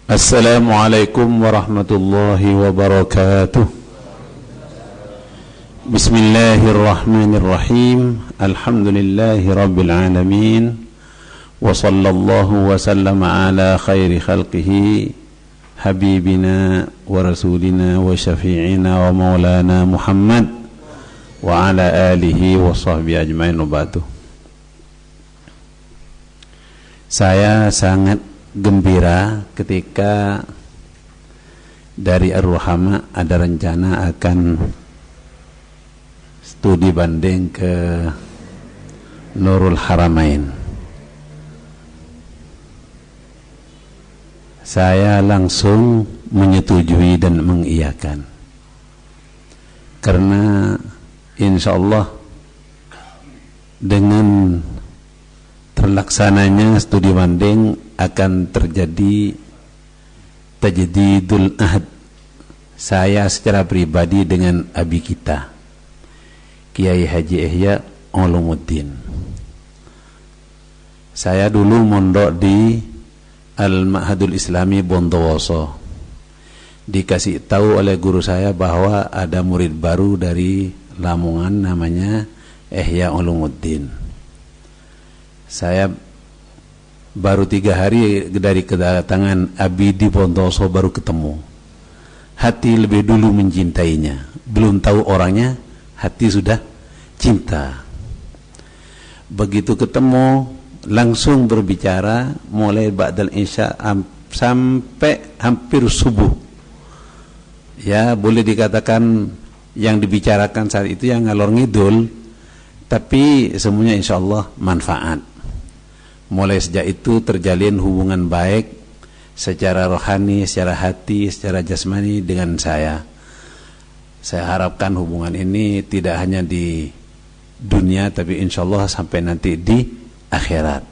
Assalamualaikum warahmatullahi wabarakatuh. Bismillahirrahmanirrahim. Alhamdulillahi rabbil alamin. Wa sallallahu wa sallama ala khairi khalqihi habibina wa rasulina wa syafi'ina wa maulana Muhammad wa ala alihi wa sahbihi ajmain. Saya sangat gembira ketika dari Ar-Ruhama ada rencana akan studi banding ke Nurul Haramain. Saya langsung menyetujui dan mengiyakan, karena insyaallah dengan terlaksananya studi banding akan terjadi tajdidul ahd saya secara pribadi dengan abi kita Kiai Haji Ihya Ulumuddin. Saya dulu mondok di Al-Ma'hadul Islami Bondowoso. Dikasih tahu oleh guru saya bahwa ada murid baru dari Lamongan namanya Ihya Ulumuddin. Saya baru 3 hari dari kedatangan Abi di Bondowoso baru ketemu. Hati lebih dulu mencintainya. Belum tahu orangnya, hati sudah cinta. Begitu ketemu, langsung berbicara mulai ba'dal isya sampai hampir subuh. Ya, boleh dikatakan yang dibicarakan saat itu yang ngalor ngidul, tapi semuanya insyaallah manfaat. Mulai sejak itu terjalin hubungan baik secara rohani, secara hati, secara jasmani dengan saya. Saya harapkan hubungan ini tidak hanya di dunia, tapi insyaallah sampai nanti di akhirat.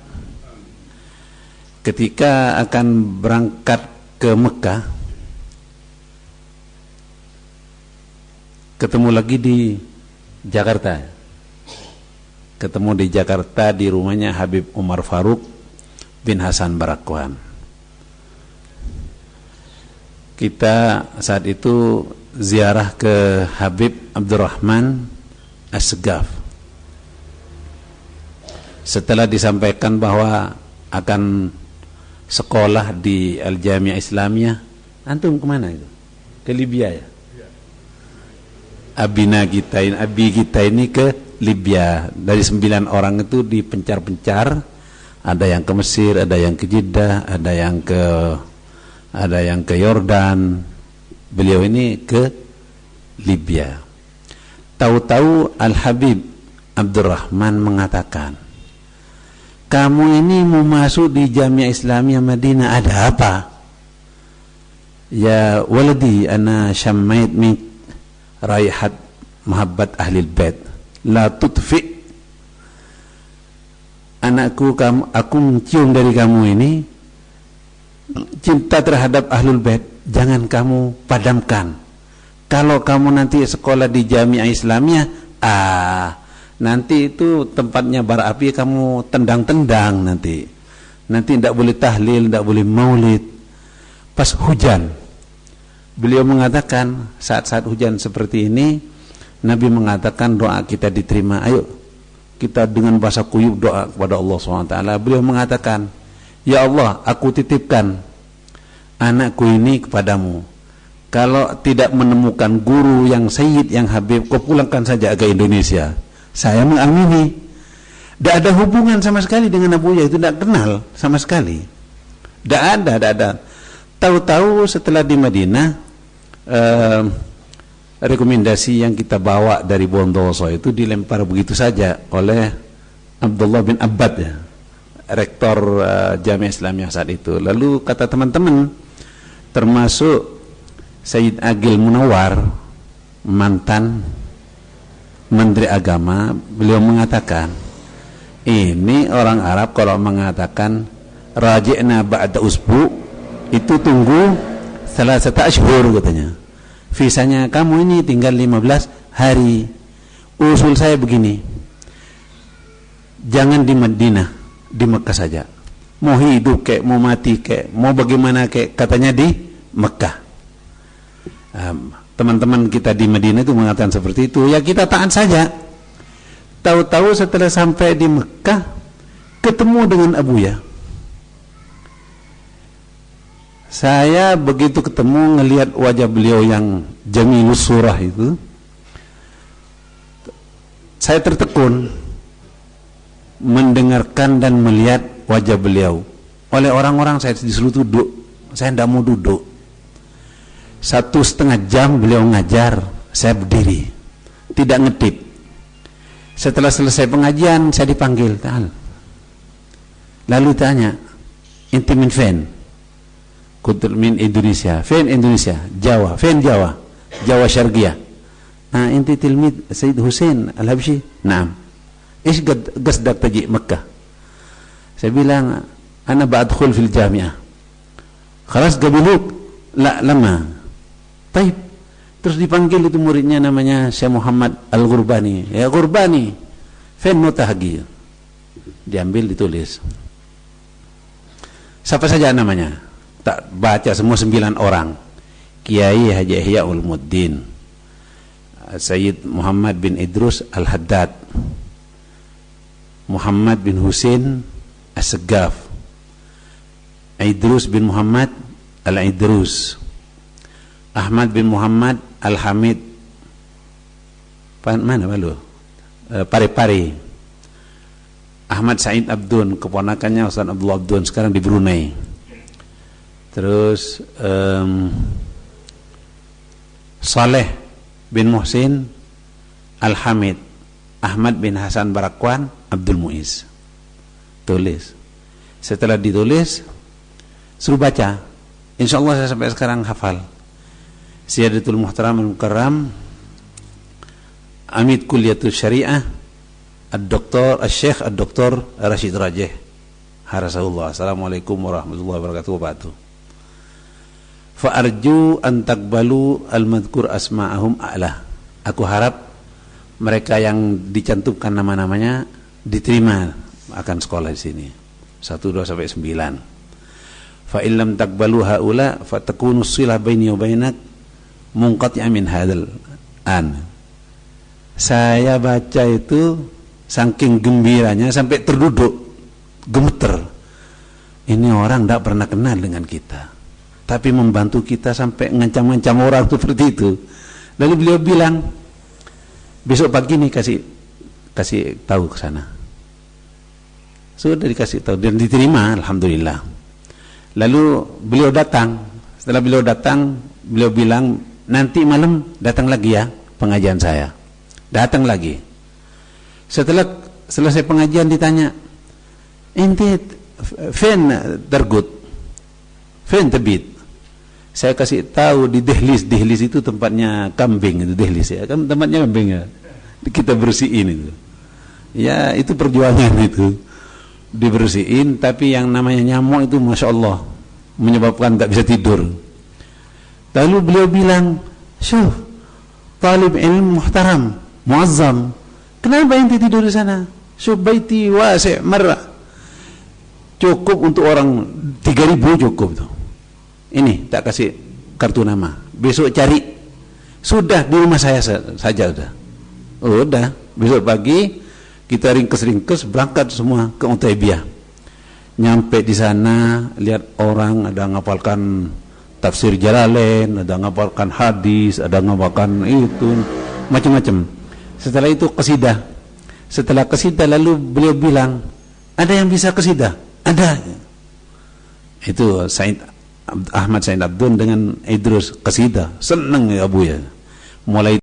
Ketika akan berangkat ke Mekah, ketemu lagi di Jakarta. Ketemu di Jakarta di rumahnya Habib Umar Faruk bin Hasan Barakwan. Kita saat itu ziarah ke Habib Abdurrahman As-Segaf. Setelah disampaikan bahwa akan sekolah di Al-Jami'ah Islamiyah, antum kemana itu? Ke Libya ya? Abi kita ini ke Libya. Dari 9 orang itu dipencar-pencar, ada yang ke Mesir, ada yang ke Jeddah, ada yang ke Yordan. Beliau ini ke Libya. Tahu-tahu Al-Habib Abdurrahman mengatakan, kamu ini mau masuk di Jami'ah Islamiyah Madinah, ada apa? Ya waladi, ana syammait min raihat mahabbat ahlil bait, la tutfi. Anakku, aku mencium dari kamu ini cinta terhadap ahlul bait, jangan kamu padamkan. Kalau kamu nanti sekolah di Jami'ah Islamiyah, nanti itu tempatnya bara api, kamu tendang-tendang nanti tidak boleh tahlil, tidak boleh maulid. Pas hujan, beliau mengatakan saat-saat hujan seperti ini, Nabi mengatakan doa kita diterima. Ayo kita dengan bahasa kuyup doa kepada Allah SWT. Beliau mengatakan, ya Allah, aku titipkan anakku ini kepadamu. Kalau tidak menemukan guru yang sayyid, yang habib, kau pulangkan saja ke Indonesia. Saya mengamini. Tidak ada hubungan sama sekali dengan Abu Yahya, itu tidak kenal sama sekali. Tidak ada. Tahu-tahu setelah di Madinah, rekomendasi yang kita bawa dari Bondowoso itu dilempar begitu saja oleh Abdullah bin Abbad, ya, rektor Jami'ah Islamiyah saat itu. Lalu kata teman-teman, termasuk Sayyid Agil Munawar, mantan Menteri Agama, beliau mengatakan, ini orang Arab kalau mengatakan raji'na ba'da usbu, itu tunggu salasata ashhur katanya. Visanya kamu ini tinggal 15 hari. Usul saya begini, jangan di Madinah, di Mekah saja. mau hidup kek, mau mati kek, mau bagaimana kek, katanya di Mekah. Teman-teman kita di Madinah itu mengatakan seperti itu, ya kita taat saja. Tahu-tahu setelah sampai di Mekah ketemu dengan Abuya. Saya begitu ketemu ngelihat wajah beliau yang jamilus surah itu, saya tertekun mendengarkan dan melihat wajah beliau. Oleh orang-orang saya disuruh duduk, saya tidak mau duduk. 1,5 jam beliau ngajar, saya berdiri, tidak ngedip. Setelah selesai pengajian saya dipanggil, ta'al. Lalu tanya, inti min fen? Kutul min Indonesia. Fen Indonesia? Jawa. Fen Jawa? Jawa Syarqiyah. Nah, inti tilmid Sayyid Hussein Al-Habsyi? Naam. Ish qasdak taji Makkah? Saya bilang, ana ba'adkhul fil jami'ah. Khalas gabiluk? La, lama. Taib. Terus dipanggil itu muridnya namanya Syekh Muhammad Al-Ghurbani. Ya Ghurbani, fen mutahagi. Diambil, ditulis. Siapa saja namanya? Tak baca semua 9 orang. Kiai Haji Ihya Ulumuddin, Sayyid Muhammad bin Idrus Al-Haddad, Muhammad bin Husain As-Segaf, Idrus bin Muhammad Al-Idrus, Ahmad bin Muhammad Al-Hamid, mana malu? Pari-Pari, Ahmad Said Abdun, keponakannya Ustaz Abdullah Abdun, sekarang di Brunei. Terus Saleh bin Muhsin Al-Hamid, Ahmad bin Hasan Barakwan Abdul Muiz. Tulis. Setelah ditulis, suruh baca. Insya Allah saya sampai sekarang hafal. Siyadatul Muhtaram Al-Mukarram Amid Kulliyatul Syariah Ad-Doktor Al-Syekh Ad-Doktor Rashid Rajeh Harasahullah. Assalamualaikum warahmatullahi wabarakatuh. Fa'arju an taqbalu al-madhkur asma'ahum a'la. Aku harap mereka yang dicantumkan nama-namanya diterima akan sekolah di sini. 1, 2 sampai 9. Fa illam taqbalu haula fatakunu silah baini wa bainak munqati'a min hadzal an. Saya baca itu saking gembiranya sampai terduduk, gemeter. Ini orang tidak pernah kenal dengan kita, tapi membantu kita sampai ngancam-ngancam orang seperti itu. Lalu beliau bilang, besok pagi nih kasih tahu ke sana. Sudah dikasih tahu dan diterima, alhamdulillah. Lalu beliau datang. Setelah beliau datang, beliau bilang, nanti malam datang lagi ya pengajian saya. Datang lagi. Setelah selesai pengajian ditanya, inti fen tergut, fen terbit. Saya kasih tahu di dehlis itu tempatnya kambing, itu dehlis ya, kan tempatnya kambing ya. Kita bersihin itu. Ya itu perjuangan itu, dibersihin. Tapi yang namanya nyamuk itu masya Allah menyebabkan tak bisa tidur. Lalu beliau bilang, syuh, talib ilmu muhtaram, muazzam, kenapa ente tidur di sana? Syuh baiti wasi' marra. Cukup untuk orang 3.000 cukup tuh. Ini tak kasih kartu nama. Besok cari. Sudah di rumah saya saja udah. Oh, udah. Besok pagi kita ringkes berangkat semua ke Utaibiyah. Nyampe di sana lihat orang ada ngapalkan tafsir Jalalain, ada ngapalkan hadis, ada ngapalkan itu macam-macam. Setelah itu qasidah. Setelah qasidah lalu beliau bilang, ada yang bisa qasidah? Ada. Itu Ahmad Said Abdun dengan Idrus qasidah. Senang ya Abu ya. Mulai